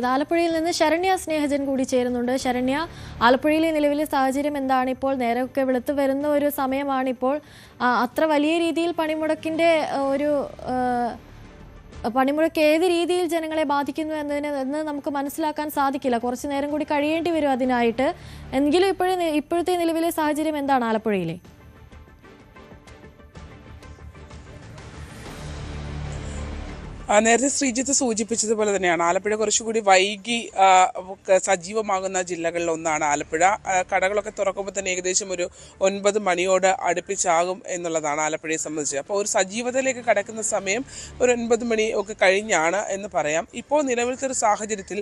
ആലപ്പുഴയിൽ നിന്ന് ശരണ്യ സ്നേഹജൻ കൂടി ചേരുന്നുണ്ട്. ശരണ്യ, ആലപ്പുഴയിലെ നിലവിലെ സാഹചര്യം എന്താണ്? ഇപ്പോൾ നേരമൊക്കെ വെളുത്തു വരുന്ന ഒരു സമയമാണിപ്പോൾ. അത്ര വലിയ രീതിയിൽ പണിമുടക്ക് ഏത് രീതിയിൽ ജനങ്ങളെ ബാധിക്കുന്നു എന്ന് നമുക്ക് മനസ്സിലാക്കാൻ സാധിക്കില്ല. കുറച്ചു നേരം കൂടി കഴിയേണ്ടി വരും അതിനായിട്ട്. എങ്കിലും ഇപ്പോഴത്തെ നിലവിലെ സാഹചര്യം എന്താണ് ആലപ്പുഴയിലെ? നേരത്തെ ശ്രീജിത്ത് സൂചിപ്പിച്ചതുപോലെ തന്നെയാണ് ആലപ്പുഴ കുറച്ചുകൂടി വൈകി സജീവമാകുന്ന ജില്ലകളിൽ ഒന്നാണ് ആലപ്പുഴ. കടകളൊക്കെ തുറക്കുമ്പോൾ തന്നെ ഏകദേശം ഒരു 9 മണിയോട് അടുപ്പിച്ചാകും എന്നുള്ളതാണ് ആലപ്പുഴയെ സംബന്ധിച്ച്. അപ്പോൾ ഒരു സജീവതയിലേക്ക് കടക്കുന്ന സമയം ഒരു 9 മണി ഒക്കെ കഴിഞ്ഞാണ് എന്ന് പറയാം. ഇപ്പോൾ നിലവിലത്തെ ഒരു സാഹചര്യത്തിൽ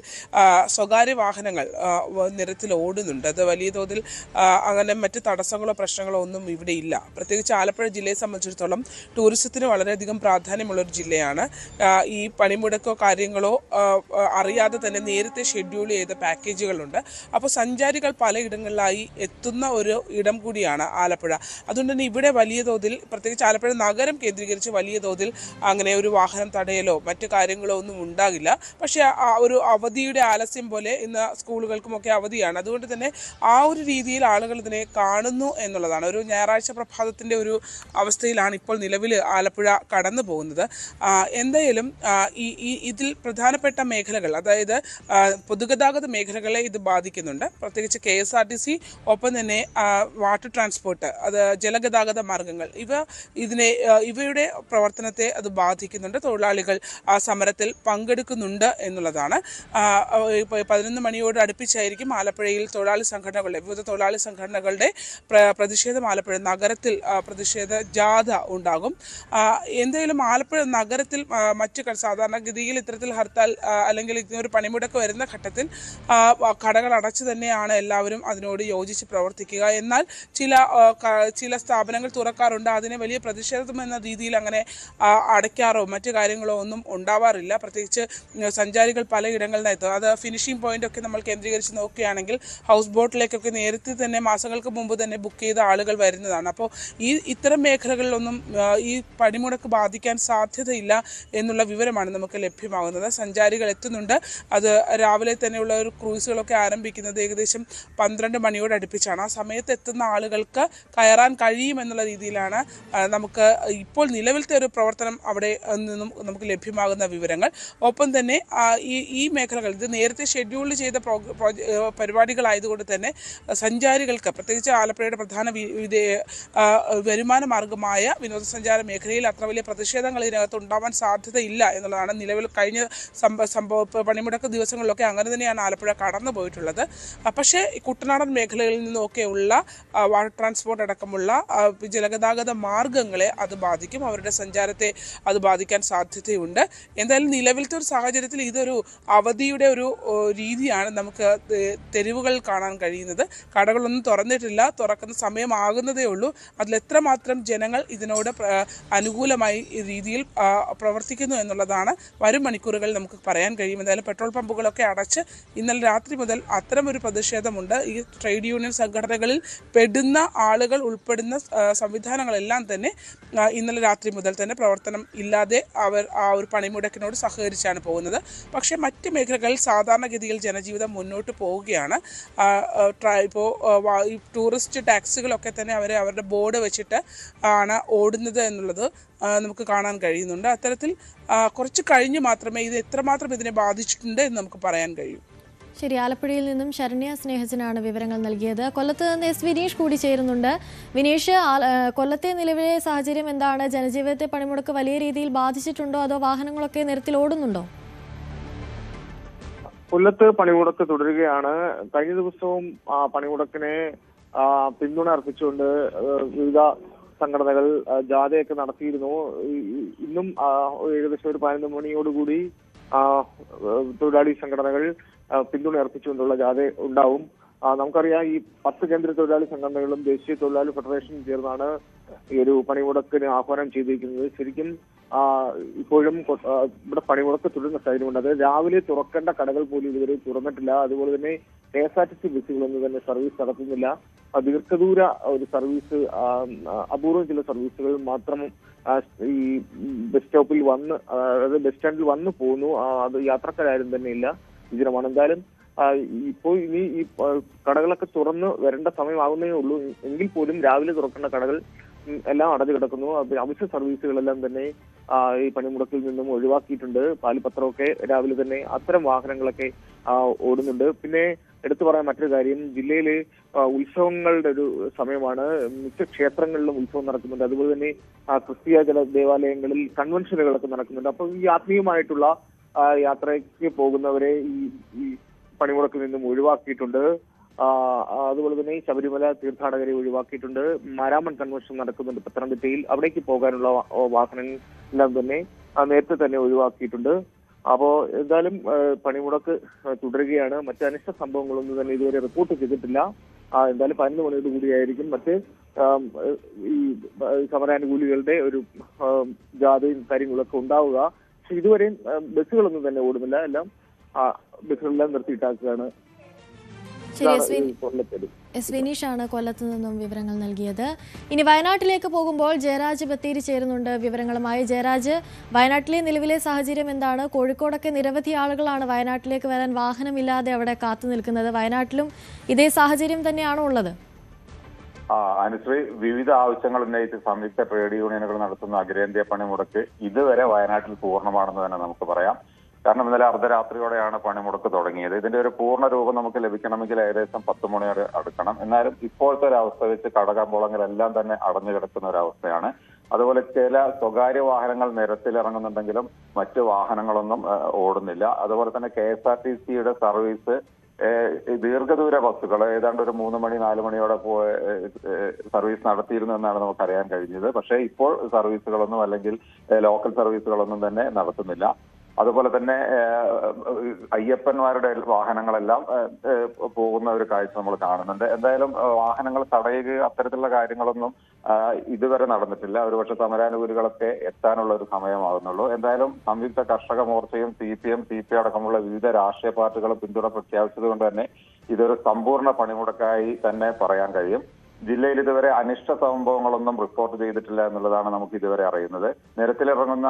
സ്വകാര്യ വാഹനങ്ങൾ നിരത്തിൽ ഓടുന്നുണ്ട്. അത് വലിയ തോതിൽ അങ്ങനെ മറ്റ് തടസ്സങ്ങളോ പ്രശ്നങ്ങളോ ഒന്നും ഇവിടെ ഇല്ല. പ്രത്യേകിച്ച് ആലപ്പുഴ ജില്ലയെ സംബന്ധിച്ചിടത്തോളം ടൂറിസത്തിന് വളരെയധികം പ്രാധാന്യമുള്ളൊരു ജില്ലയാണ്. ഈ പണിമുടക്കോ കാര്യങ്ങളോ അറിയാതെ തന്നെ നേരത്തെ ഷെഡ്യൂൾ ചെയ്ത പാക്കേജുകളുണ്ട്. അപ്പോൾ സഞ്ചാരികൾ പലയിടങ്ങളിലായി എത്തുന്ന ഒരു ഇടം കൂടിയാണ് ആലപ്പുഴ. അതുകൊണ്ട് തന്നെ ഇവിടെ വലിയ തോതിൽ, പ്രത്യേകിച്ച് ആലപ്പുഴ നഗരം കേന്ദ്രീകരിച്ച് വലിയ തോതിൽ അങ്ങനെ ഒരു വാഹനം തടയലോ മറ്റു കാര്യങ്ങളോ ഒന്നും ഉണ്ടാകില്ല. പക്ഷേ ഒരു അവധിയുടെ ആലസ്യം പോലെ ഇന്ന് സ്കൂളുകൾക്കുമൊക്കെ അവധിയാണ്. അതുകൊണ്ട് തന്നെ ആ ഒരു രീതിയിൽ ആളുകൾ ഇതിനെ കാണുന്നു എന്നുള്ളതാണ്. ഒരു ഞായറാഴ്ച പ്രഭാതത്തിൻ്റെ ഒരു അവസ്ഥയിലാണ് ഇപ്പോൾ നിലവിൽ ആലപ്പുഴ കടന്നു പോകുന്നത്. എന്തായാലും ഇതിൽ പ്രധാനപ്പെട്ട മേഖലകൾ, അതായത് പൊതുഗതാഗത മേഖലകളെ ഇത് ബാധിക്കുന്നുണ്ട്. പ്രത്യേകിച്ച് KSRTC, ഒപ്പം തന്നെ വാട്ടർ ട്രാൻസ്പോർട്ട്, അത് ജലഗതാഗത മാർഗങ്ങൾ, ഇവയുടെ പ്രവർത്തനത്തെ അത് ബാധിക്കുന്നുണ്ട്. തൊഴിലാളികൾ സമരത്തിൽ പങ്കെടുക്കുന്നുണ്ട് എന്നുള്ളതാണ്. 11 മണിയോട് അടുപ്പിച്ചായിരിക്കും ആലപ്പുഴയിൽ വിവിധ തൊഴിലാളി സംഘടനകളുടെ പ്രതിഷേധം ആലപ്പുഴ നഗരത്തിൽ പ്രതിഷേധ ജാഥ ഉണ്ടാകും. എന്തായാലും ആലപ്പുഴ നഗരത്തിൽ സാധാരണഗതിയിൽ ഇത്തരത്തിൽ ഹർത്താൽ അല്ലെങ്കിൽ ഒരു പണിമുടക്ക് വരുന്ന ഘട്ടത്തിൽ കടകൾ അടച്ചു തന്നെയാണ് എല്ലാവരും അതിനോട് യോജിച്ച് പ്രവർത്തിക്കുക. എന്നാൽ ചില സ്ഥാപനങ്ങൾ തുറക്കാറുണ്ട്. അതിനെ വലിയ പ്രതിഷേധം എന്ന രീതിയിൽ അങ്ങനെ അടയ്ക്കാറോ മറ്റു കാര്യങ്ങളോ ഒന്നും ഉണ്ടാവാറില്ല. പ്രത്യേകിച്ച് സഞ്ചാരികൾ പലയിടങ്ങളിൽ എത്തും. അത് ഫിനിഷിംഗ് പോയിന്റൊക്കെ നമ്മൾ കേന്ദ്രീകരിച്ച് നോക്കുകയാണെങ്കിൽ ഹൗസ് ബോട്ടിലേക്കൊക്കെ നേരത്തെ തന്നെ മാസങ്ങൾക്ക് മുമ്പ് തന്നെ ബുക്ക് ചെയ്ത ആളുകൾ വരുന്നതാണ്. അപ്പോൾ ഇത്തരം മേഖലകളിലൊന്നും ഈ പണിമുടക്ക് ബാധിക്കാൻ സാധ്യതയില്ല എന്നുള്ള വിവരമാണ് നമുക്ക് ലഭ്യമാകുന്നത്. സഞ്ചാരികൾ എത്തുന്നുണ്ട്. അത് രാവിലെ തന്നെയുള്ള ഒരു ക്രൂസുകളൊക്കെ ആരംഭിക്കുന്നത് ഏകദേശം 12 മണിയോട് അടുപ്പിച്ചാണ്. ആ സമയത്ത് എത്തുന്ന ആളുകൾക്ക് കയറാൻ കഴിയുമെന്നുള്ള രീതിയിലാണ് നമുക്ക് ഇപ്പോൾ നിലവിലത്തെ ഒരു പ്രവർത്തനം അവിടെ നിന്നും നമുക്ക് ലഭ്യമാകുന്ന വിവരങ്ങൾ. ഒപ്പം തന്നെ ഈ മേഖലകൾ ഇത് നേരത്തെ ഷെഡ്യൂൾ ചെയ്ത പരിപാടികളായതുകൊണ്ട് തന്നെ സഞ്ചാരികൾക്ക്, പ്രത്യേകിച്ച് ആലപ്പുഴയുടെ പ്രധാന വരുമാന മാർഗമായ വിനോദസഞ്ചാര മേഖലയിൽ അത്ര വലിയ പ്രതിഷേധങ്ങൾ ഇതിനകത്ത് ഉണ്ടാവാൻ സാധ്യതയില്ല എന്നുള്ളതാണ് നിലവിൽ കഴിഞ്ഞ പണിമുടക്ക് ദിവസങ്ങളിലൊക്കെ അങ്ങനെ തന്നെയാണ് ആലപ്പുഴ കടന്നു പോയിട്ടുള്ളത്. പക്ഷേ കുട്ടനാടൻ മേഖലകളിൽ നിന്നൊക്കെയുള്ള വാട്ടർ ട്രാൻസ്പോർട്ട് അടക്കമുള്ള ജലഗതാഗത മാർഗങ്ങളെ അത് ബാധിക്കും. അവരുടെ സഞ്ചാരത്തെ അത് ബാധിക്കാൻ സാധ്യതയുണ്ട്. എന്തായാലും നിലവിലത്തെ ഒരു സാഹചര്യത്തിൽ ഇതൊരു അവധിയുടെ ഒരു രീതിയാണ് നമുക്ക് തെരുവുകളിൽ കാണാൻ കഴിയുന്നത്. കടകളൊന്നും തുറന്നിട്ടില്ല, തുറക്കുന്ന സമയമാകുന്നതേ ഉള്ളൂ. അതിലെത്രമാത്രം ജനങ്ങൾ ഇതിനോട് അനുകൂലമായി രീതിയിൽ പ്രവർത്തിക്കുന്നു എന്നുള്ളതാണ് വരും മണിക്കൂറുകളിൽ നമുക്ക് പറയാൻ കഴിയും. എന്തായാലും പെട്രോൾ പമ്പുകളൊക്കെ അടച്ച് ഇന്നലെ രാത്രി മുതൽ അത്തരമൊരു പ്രതിഷേധമുണ്ട്. ഈ ട്രേഡ് യൂണിയൻ സംഘടനകളിൽ പെടുന്ന ആളുകൾ ഉൾപ്പെടുന്ന സംവിധാനങ്ങളെല്ലാം തന്നെ ഇന്നലെ രാത്രി മുതൽ തന്നെ പ്രവർത്തനം ഇല്ലാതെ അവർ ആ ഒരു പണിമുടക്കിനോട് സഹകരിച്ചാണ് പോകുന്നത്. പക്ഷേ മറ്റ് മേഖലകളിൽ സാധാരണഗതിയിൽ ജനജീവിതം മുന്നോട്ട് പോവുകയാണ്. ഇപ്പോൾ ഈ ടൂറിസ്റ്റ് ടാക്സികളൊക്കെ തന്നെ അവരുടെ ബോർഡ് വെച്ചിട്ട് ആണ് ഓടുന്നത് എന്നുള്ളത് നമുക്ക് കാണാൻ കഴിയുന്നുണ്ട്. അത്തരത്തിൽ കുറച്ച് കഴിഞ്ഞ് മാത്രമേ ഇത് എത്രമാത്രം ഇതിനെ ബാധിച്ചിട്ടുണ്ട് എന്ന് നമുക്ക് പറയാൻ കഴിയൂ. ശരി, ആലപ്പുഴയിൽ നിന്നും ശരണ്യ സ്നേഹജനാണ് വിവരങ്ങൾ നൽകിയത്. കൊല്ലത്ത് നിന്ന് വിനീഷ് കൂടി ചേരുന്നുണ്ട്. വിനീഷ്, കൊല്ലത്തെ നിലവിലെ സാഹചര്യം എന്താണ്? ജനജീവിതത്തെ പണിമുടക്ക് വലിയ രീതിയിൽ ബാധിച്ചിട്ടുണ്ടോ, അതോ വാഹനങ്ങളൊക്കെ നിരത്തിൽ ഓടുന്നുണ്ടോ? കൊല്ലത്ത് പണിമുടക്ക് തുടരുകയാണ്. കഴിഞ്ഞ ദിവസവും പണിമുടക്കിനെ പിന്തുണ അർപ്പിച്ചുകൊണ്ട് വിവിധ സംഘടനകൾ ജാഥയൊക്കെ നടത്തിയിരുന്നു. ഇന്നും ഏകദേശം ഒരു 11 മണിയോടുകൂടി തൊഴിലാളി സംഘടനകൾ പിന്തുണ അർപ്പിച്ചുകൊണ്ടുള്ള ജാഥ ഉണ്ടാവും. നമുക്കറിയാം, ഈ 10 കേന്ദ്ര തൊഴിലാളി സംഘടനകളും ദേശീയ തൊഴിലാളി ഫെഡറേഷനും ചേർന്നാണ് ഈ ഒരു പണിമുടക്കിന് ആഹ്വാനം ചെയ്തിരിക്കുന്നത്. ശരിക്കും ഇപ്പോഴും ഇവിടെ പണിമുടക്ക് തുടരുന്ന സാഹചര്യമുണ്ട്. അത് രാവിലെ തുറക്കേണ്ട കടകൾ പോലും ഇതുവരെ തുറന്നിട്ടില്ല. അതുപോലെ തന്നെ KSRTC ബസ്സുകളൊന്നും തന്നെ സർവീസ് നടത്തുന്നില്ല. ദീർഘദൂര ഒരു സർവീസ്, അപൂർവം ചില സർവീസുകൾ മാത്രം ഈ ബസ് സ്റ്റോപ്പിൽ വന്ന്, അതായത് ബസ് സ്റ്റാൻഡിൽ വന്നു പോകുന്നു. അത് യാത്രക്കാരും തന്നെ ഇല്ല. വിജയമാണ്. എന്തായാലും ഇപ്പോൾ ഇനി ഈ കടകളൊക്കെ തുറന്ന് വരേണ്ട സമയമാകുന്നേ ഉള്ളൂ. എങ്കിൽ പോലും രാവിലെ തുറക്കേണ്ട കടകൾ എല്ലാം അടഞ്ഞു കിടക്കുന്നു. അവശ്യ സർവീസുകളെല്ലാം തന്നെ ഈ പണിമുടക്കിൽ നിന്നും ഒഴിവാക്കിയിട്ടുണ്ട്. പാൽപത്രമൊക്കെ രാവിലെ തന്നെ അത്തരം വാഹനങ്ങളൊക്കെ ഓടുന്നുണ്ട്. പിന്നെ എടുത്തു പറയാൻ മറ്റൊരു കാര്യം, ജില്ലയിൽ ഉത്സവങ്ങളുടെ ഒരു സമയമാണ്. മിക്ക ക്ഷേത്രങ്ങളിലും ഉത്സവം നടക്കുന്നുണ്ട്. അതുപോലെ തന്നെ ക്രിസ്തീയ ചില ദേവാലയങ്ങളിൽ കൺവെൻഷനുകളൊക്കെ നടക്കുന്നുണ്ട്. അപ്പോൾ ഈ ആത്മീയമായിട്ടുള്ള യാത്രയ്ക്ക് പോകുന്നവരെ ഈ പണിമുടക്കിൽ നിന്നും ഒഴിവാക്കിയിട്ടുണ്ട്. അതുപോലെ തന്നെ ശബരിമല തീർത്ഥാടകരെ ഒഴിവാക്കിയിട്ടുണ്ട്. മാരാമൺ കൺവെൻഷൻ നടക്കുന്നുണ്ട് പത്തനംതിട്ടയിൽ. അവിടേക്ക് പോകാനുള്ള വാഹനങ്ങളെല്ലാം തന്നെ നേരത്തെ തന്നെ ഒഴിവാക്കിയിട്ടുണ്ട്. അപ്പോ എന്തായാലും പണിമുടക്ക് തുടരുകയാണ്. മറ്റ് അനിഷ്ട സംഭവങ്ങളൊന്നും തന്നെ ഇതുവരെ റിപ്പോർട്ട് ചെയ്തിട്ടില്ല. എന്തായാലും 11 മണിയോട് കൂടിയായിരിക്കും മറ്റ് ഈ സമരാനുകൂലികളുടെ ഒരു ജാഥയും കാര്യങ്ങളൊക്കെ ഉണ്ടാവുക. പക്ഷെ ഇതുവരെയും ബസ്സുകളൊന്നും തന്നെ ഓടുന്നില്ല. എല്ലാം ബസ്സുകളെല്ലാം നിർത്തിയിട്ടാക്കുകയാണ്. എസ് വിനീഷാണ് കൊല്ലത്ത് നിന്നും വിവരങ്ങൾ നൽകിയത്. ഇനി വയനാട്ടിലേക്ക് പോകുമ്പോൾ ജയരാജ് ബത്തേരി ചേരുന്നുണ്ട് വിവരങ്ങളുമായി. ജയരാജ്, വയനാട്ടിലെ നിലവിലെ സാഹചര്യം എന്താണ്? കോഴിക്കോടൊക്കെ നിരവധി ആളുകളാണ് വയനാട്ടിലേക്ക് വരാൻ വാഹനമില്ലാതെ അവിടെ കാത്തു നിൽക്കുന്നത്. വയനാട്ടിലും ഇതേ സാഹചര്യം തന്നെയാണോ ഉള്ളത്? അനുശ്രീ, വിവിധ ആവശ്യങ്ങൾ ഉന്നയിച്ച് സംയുക്ത ട്രേഡ് യൂണിയനുകൾ നടത്തുന്ന അഖിലേന്ത്യാ പണിമുടക്ക് ഇതുവരെ വയനാട്ടിൽ പൂർണ്ണമാണെന്ന് തന്നെ നമുക്ക് പറയാം. കാരണം ഇന്നലെ അർദ്ധരാത്രിയോടെയാണ് പണിമുടക്ക് തുടങ്ങിയത്. ഇതിന്റെ ഒരു പൂർണ്ണ രൂപം നമുക്ക് ലഭിക്കണമെങ്കിൽ ഏകദേശം 10 മണി വരെ അടുക്കണം. എന്നാലും ഇപ്പോഴത്തെ ഒരു അവസ്ഥ വെച്ച് കടകമ്പോളങ്ങളെല്ലാം തന്നെ അടഞ്ഞു കിടക്കുന്ന ഒരു അവസ്ഥയാണ്. അതുപോലെ ചില സ്വകാര്യ വാഹനങ്ങൾ നിരത്തിലിറങ്ങുന്നുണ്ടെങ്കിലും മറ്റു വാഹനങ്ങളൊന്നും ഓടുന്നില്ല. അതുപോലെ തന്നെ KSRTCയുടെ സർവീസ് ദീർഘദൂര ബസ്സുകൾ ഏതാണ്ട് ഒരു 3 മണി 4 മണിയോടെ സർവീസ് നടത്തിയിരുന്നു എന്നാണ് നമുക്ക് അറിയാൻ കഴിഞ്ഞത്. പക്ഷേ ഇപ്പോൾ സർവീസുകളൊന്നും അല്ലെങ്കിൽ ലോക്കൽ സർവീസുകളൊന്നും തന്നെ നടത്തുന്നില്ല. അതുപോലെ തന്നെ അയ്യപ്പന്മാരുടെ വാഹനങ്ങളെല്ലാം പോകുന്ന ഒരു കാഴ്ച നമ്മൾ കാണുന്നുണ്ട്. എന്തായാലും വാഹനങ്ങൾ തടയുക അത്തരത്തിലുള്ള കാര്യങ്ങളൊന്നും ഇതുവരെ നടന്നിട്ടില്ല. ഒരുപക്ഷെ സമരാനുകൂലികളൊക്കെ എത്താനുള്ള ഒരു സമയമാകുന്നുള്ളൂ. എന്തായാലും സംയുക്ത കർഷക മോർച്ചയും CPM, CPI അടക്കമുള്ള വിവിധ രാഷ്ട്രീയ പാർട്ടികളും പിന്തുണ പ്രഖ്യാപിച്ചത് കൊണ്ട് തന്നെ ഇതൊരു സമ്പൂർണ്ണ പണിമുടക്കായി തന്നെ പറയാൻ കഴിയും. ജില്ലയിൽ ഇതുവരെ അനിഷ്ട സംഭവങ്ങളൊന്നും റിപ്പോർട്ട് ചെയ്തിട്ടില്ല എന്നുള്ളതാണ് നമുക്ക് ഇതുവരെ അറിയുന്നത്. നിരത്തിലിറങ്ങുന്ന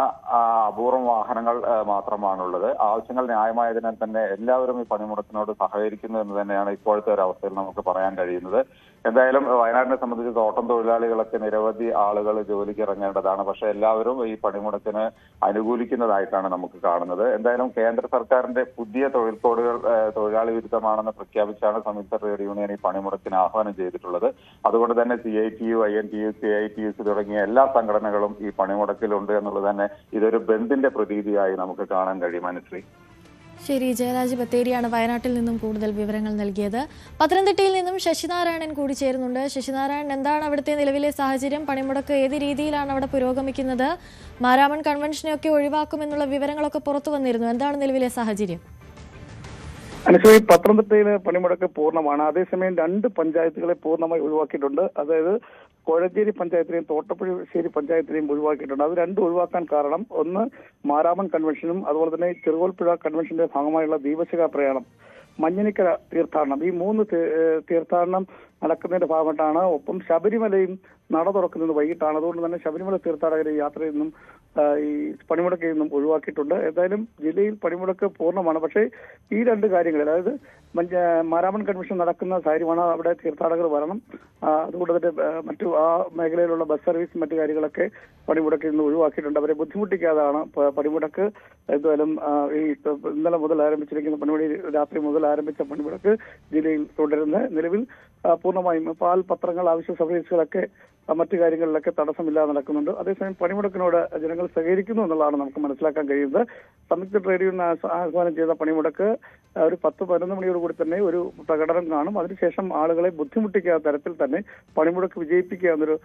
അപൂർവം വാഹനങ്ങൾ മാത്രമാണുള്ളത്. ആവശ്യങ്ങൾ ന്യായമായതിനാൽ തന്നെ എല്ലാവരും ഈ പണിമുടക്കിനോട് സഹകരിക്കുന്നു എന്ന് തന്നെയാണ് ഇപ്പോഴത്തെ ഒരു അവസ്ഥയിൽ നമുക്ക് പറയാൻ കഴിയുന്നത്. എന്തായാലും വയനാടിനെ സംബന്ധിച്ച് തോട്ടം തൊഴിലാളികളൊക്കെ നിരവധി ആളുകൾ ജോലിക്ക് ഇറങ്ങേണ്ടതാണ്. പക്ഷെ എല്ലാവരും ഈ പണിമുടക്കിന് അനുകൂലിക്കുന്നതായിട്ടാണ് നമുക്ക് കാണുന്നത്. എന്തായാലും കേന്ദ്ര സർക്കാരിന്റെ പുതിയ തൊഴിൽ കോഡുകൾ തൊഴിലാളി വിരുദ്ധമാണെന്ന് പ്രഖ്യാപിച്ചാണ് സംയുക്ത ട്രേഡ് യൂണിയൻ ഈ പണിമുടക്കിന് ആഹ്വാനം ചെയ്തിട്ടുള്ളത്. അതുകൊണ്ട് തന്നെ CITU, INTU, CITUC തുടങ്ങിയ എല്ലാ സംഘടനകളും ഈ പണിമുടക്കിലുണ്ട് എന്നുള്ളത് തന്നെ ഇതൊരു ബന്ദിന്റെ പ്രതീതിയായി നമുക്ക് കാണാൻ കഴിയും. അനുശ്രീ, ശരി. ജയരാജ് ബത്തേരിയാണ് വയനാട്ടിൽ നിന്നും കൂടുതൽ വിവരങ്ങൾ നൽകിയത്. പത്തനംതിട്ടയിൽ നിന്നും ശശിനാരായണൻ കൂടി ചേരുന്നുണ്ട്. ശശിനാരായണൻ, എന്താണ് അവിടുത്തെ നിലവിലെ സാഹചര്യം? പണിമുടക്ക് ഏത് രീതിയിലാണ് അവിടെ പുരോഗമിക്കുന്നത്? മാരാമൺ കൺവെൻഷനെയൊക്കെ ഒഴിവാക്കുമെന്നുള്ള വിവരങ്ങളൊക്കെ പുറത്തു വന്നിരുന്നു. എന്താണ് നിലവിലെ സാഹചര്യം? അനുശ്രീ, പത്തനംതിട്ടയിലെ പണിമുടക്ക് പൂർണ്ണമാണ്. അതേസമയം 2 പഞ്ചായത്തുകളെ പൂർണ്ണമായി ഒഴിവാക്കിയിട്ടുണ്ട്. അതായത് കോഴഞ്ചേരി പഞ്ചായത്തിനെയും തോട്ടപ്പുഴശ്ശേരി പഞ്ചായത്തിനെയും ഒഴിവാക്കിയിട്ടുണ്ട്. അത് 2 ഒഴിവാക്കാൻ കാരണം ഒന്ന് മാരാമൺ കൺവെൻഷനും അതുപോലെ തന്നെ ചെറുകോൽപ്പുഴ കൺവെൻഷന്റെ ഭാഗമായുള്ള ദീപശിഖ പ്രയാണം, മഞ്ഞിനിക്കര തീർത്ഥാടനം, ഈ 3 തീർത്ഥാടനം നടക്കുന്നതിന്റെ ഭാഗമായിട്ടാണ്. ഒപ്പം ശബരിമലയും നട തുറക്കുന്നത് വൈകിട്ടാണ്. അതുകൊണ്ട് തന്നെ ശബരിമല തീർത്ഥാടകരെ യാത്രയിൽ നിന്നും ഈ പണിമുടക്കിൽ നിന്നും ഒഴിവാക്കിയിട്ടുണ്ട്. ഏതായാലും ജില്ലയിൽ പണിമുടക്ക് പൂർണ്ണമാണ്. പക്ഷേ ഈ 2 കാര്യങ്ങൾ, അതായത് മാരാമൺ കൺവെൻഷൻ നടക്കുന്ന കാര്യമാണ്, അവിടെ തീർത്ഥാടകർ വരണം. അതുകൊണ്ട് തന്നെ മറ്റു ആ മേഖലയിലുള്ള ബസ് സർവീസ് മറ്റു കാര്യങ്ങളൊക്കെ പണിമുടക്കിൽ നിന്ന് ഒഴിവാക്കിയിട്ടുണ്ട്. അവരെ ബുദ്ധിമുട്ടിക്കാതാണ് പണിമുടക്ക്. എന്തായാലും ഈ ഇന്നലെ മുതൽ ആരംഭിച്ചിരിക്കുന്ന പണിമുടി, രാത്രി മുതൽ ആരംഭിച്ച പണിമുടക്ക് ജില്ലയിൽ തുടരുന്ന നിലവിൽ പൂർണ്ണമായും പാൽ പത്രങ്ങൾ ആവശ്യ സർവീസുകളൊക്കെ മറ്റു കാര്യങ്ങളിലൊക്കെ തടസ്സമില്ലാതെ നടക്കുന്നുണ്ട്. അതേസമയം പണിമുടക്കിനോട് ജനങ്ങൾ സഹകരിക്കുന്നു എന്നുള്ളതാണ് നമുക്ക് മനസ്സിലാക്കാൻ കഴിയുന്നത്. സംയുക്ത ട്രേഡ് യൂണിയൻ ആഹ്വാനം ചെയ്ത പണിമുടക്ക് ഒരു 10-11 മണിയോടുകൂടി തന്നെ ഒരു പ്രകടനം കാണും. അതിനുശേഷം ആളുകളെ ബുദ്ധിമുട്ടിക്കാത്ത തരത്തിൽ തന്നെ പണിമുടക്ക് വിജയിപ്പിക്കുക എന്നൊരു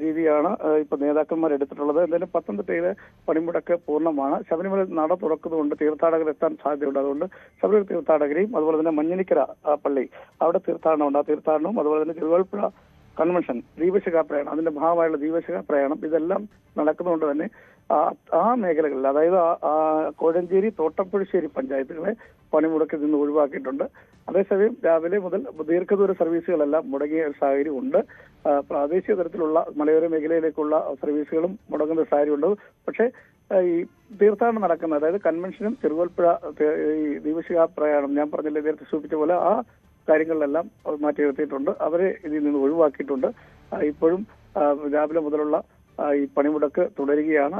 രീതിയാണ് ഇപ്പൊ നേതാക്കന്മാർ എടുത്തിട്ടുള്ളത്. എന്തായാലും പത്തനംതിട്ടയിലെ പണിമുടക്ക് പൂർണ്ണമാണ്. ശബരിമല നട തുറക്കുന്നതുകൊണ്ട് തീർത്ഥാടകർ എത്താൻ സാധ്യതയുണ്ട്. അതുകൊണ്ട് ശബരിമല തീർത്ഥാടകരെയും അതുപോലെ തന്നെ മഞ്ഞിനിക്കര പള്ളി അവിടെ തീർത്ഥാടനമുണ്ട്. ആ തീർത്ഥാടനവും അതുപോലെ തന്നെ ചെറുകോൽപ്പുഴ കൺവെൻഷൻ, ദീപശിഖ പ്രയാണം, അതിന്റെ ഭാഗമായുള്ള ദീപശിഖ പ്രയാണം ഇതെല്ലാം നടക്കുന്നതുകൊണ്ട് തന്നെ ആ മേഖലകളിൽ, അതായത് കോഴഞ്ചേരി തോട്ടപ്പുഴശ്ശേരി പഞ്ചായത്തുകളെ പണിമുടക്കിൽ നിന്ന് ഒഴിവാക്കിയിട്ടുണ്ട്. അതേസമയം രാവിലെ മുതൽ ദീർഘദൂര സർവീസുകളെല്ലാം മുടങ്ങിയ ഒരു സാഹചര്യം ഉണ്ട്. പ്രാദേശിക തരത്തിലുള്ള മലയോര മേഖലയിലേക്കുള്ള സർവീസുകളും മുടങ്ങുന്ന സാഹചര്യമുണ്ട്. പക്ഷേ ഈ തീർത്ഥാടനം നടക്കുന്നത്, അതായത് കൺവെൻഷനും ചെറുകോൽപ്പുഴ ഈ ദീപശിഖാ പ്രയാണം ഞാൻ പറഞ്ഞില്ലേ നേരത്തെ സൂചിപ്പിച്ച പോലെ ആ കാര്യങ്ങളിലെല്ലാം മാറ്റി നിർത്തിയിട്ടുണ്ട്. അവരെ ഇതിൽ നിന്ന് ഒഴിവാക്കിയിട്ടുണ്ട്. ഇപ്പോഴും രാവിലെ മുതലുള്ള ഈ പണിമുടക്ക് തുടരുകയാണ്.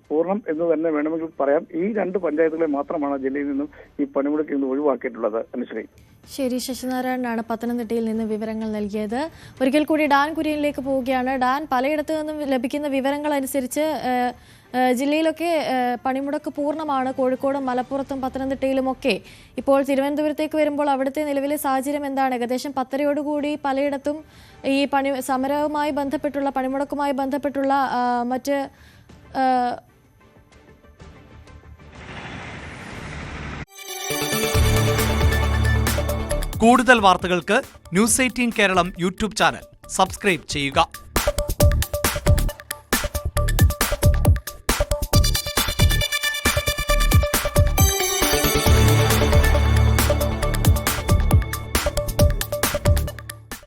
പൂർണ്ണം എന്ന് തന്നെ വേണമെങ്കിൽ പറയാം. ഈ 2 പഞ്ചായത്തുകളെ മാത്രമാണ് ജില്ലയിൽ നിന്നും ഈ പണിമുടക്കിൽ നിന്ന് ഒഴിവാക്കിയിട്ടുള്ളത്. അനുശ്രീ. ശരി, ശശിനാരായണനാണ് പത്തനംതിട്ടയിൽ നിന്ന് വിവരങ്ങൾ നൽകിയത്. ഒരിക്കൽ കൂടി ഡാൻ കുര്യനിലേക്ക് പോവുകയാണ്. ഡാൻ, പലയിടത്തു നിന്നും ലഭിക്കുന്ന വിവരങ്ങൾ അനുസരിച്ച് ജില്ലയിലൊക്കെ പണിമുടക്ക് പൂർണ്ണമാണ്. കോഴിക്കോടും മലപ്പുറത്തും പത്തനംതിട്ടയിലുമൊക്കെ. ഇപ്പോൾ തിരുവനന്തപുരത്തേക്ക് വരുമ്പോൾ അവിടുത്തെ നിലവിലെ സാഹചര്യം എന്താണ്? ഏകദേശം 10:30യോടുകൂടി പലയിടത്തും ഈ സമരവുമായി ബന്ധപ്പെട്ടുള്ള പണിമുടക്കുമായി ബന്ധപ്പെട്ടുള്ള മറ്റ് കൂടുതൽ വാർത്തകൾക്ക് News 18 Keralam YouTube channel subscribe ചെയ്യുക.